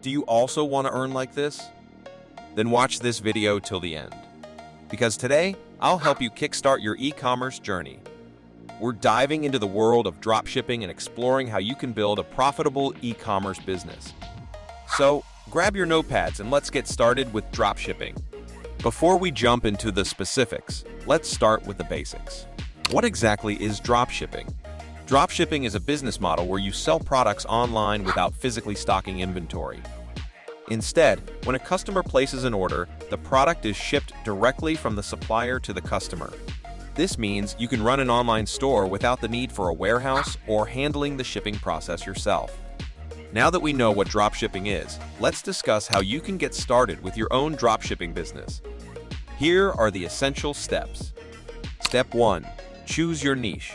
Do you also want to earn like this? Then watch this video till the end, because today I'll help you kickstart your e-commerce journey. We're diving into the world of dropshipping and exploring how you can build a profitable e-commerce business. So, grab your notepads and let's get started with dropshipping. Before we jump into the specifics, let's start with the basics. What exactly is dropshipping? Dropshipping is a business model where you sell products online without physically stocking inventory. Instead, when a customer places an order, the product is shipped directly from the supplier to the customer. This means you can run an online store without the need for a warehouse or handling the shipping process yourself. Now that we know what dropshipping is, let's discuss how you can get started with your own dropshipping business. Here are the essential steps. Step 1. Choose your niche.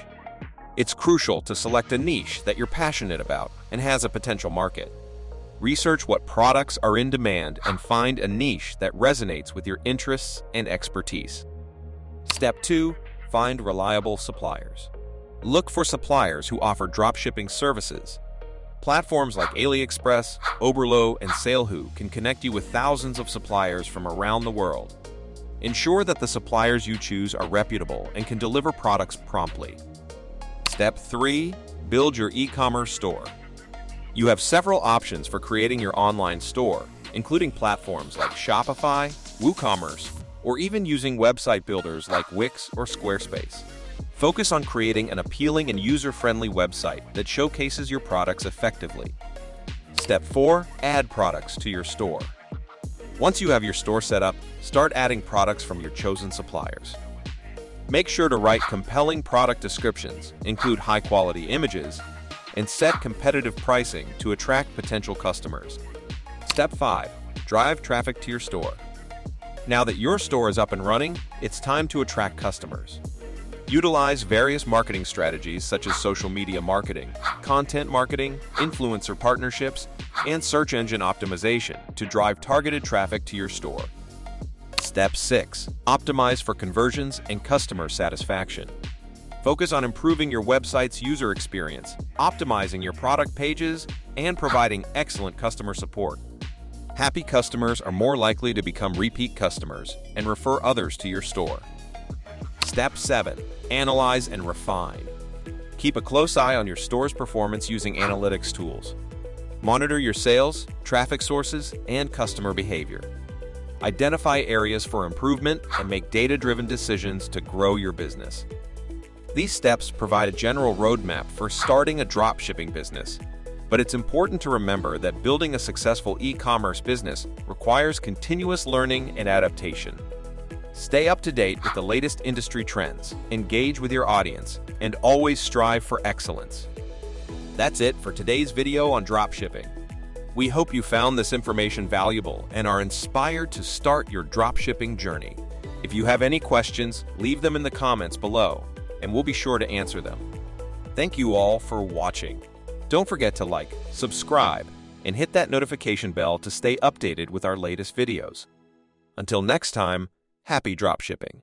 It's crucial to select a niche that you're passionate about and has a potential market. Research what products are in demand and find a niche that resonates with your interests and expertise. Step 2. Find reliable suppliers. Look for suppliers who offer dropshipping services. Platforms like AliExpress, Oberlo, and Salehoo can connect you with thousands of suppliers from around the world. Ensure that the suppliers you choose are reputable and can deliver products promptly. Step 3. Build your e-commerce store. You have several options for creating your online store, including platforms like Shopify, WooCommerce, or even using website builders like Wix or Squarespace. Focus on creating an appealing and user-friendly website that showcases your products effectively. Step 4. Add products to your store. Once you have your store set up, start adding products from your chosen suppliers. Make sure to write compelling product descriptions, include high-quality images, and set competitive pricing to attract potential customers. Step 5. Drive traffic to your store. Now that your store is up and running, it's time to attract customers. Utilize various marketing strategies such as social media marketing, content marketing, influencer partnerships, and search engine optimization to drive targeted traffic to your store. Step 6. Optimize for conversions and customer satisfaction. Focus on improving your website's user experience, optimizing your product pages, and providing excellent customer support. Happy customers are more likely to become repeat customers and refer others to your store. Step 7. Analyze and refine. Keep a close eye on your store's performance using analytics tools. Monitor your sales, traffic sources, and customer behavior. Identify areas for improvement and make data-driven decisions to grow your business. These steps provide a general roadmap for starting a dropshipping business, but it's important to remember that building a successful e-commerce business requires continuous learning and adaptation. Stay up to date with the latest industry trends, engage with your audience, and always strive for excellence. That's it for today's video on dropshipping. We hope you found this information valuable and are inspired to start your dropshipping journey. If you have any questions, leave them in the comments below, and we'll be sure to answer them. Thank you all for watching. Don't forget to like, subscribe, and hit that notification bell to stay updated with our latest videos. Until next time, happy dropshipping.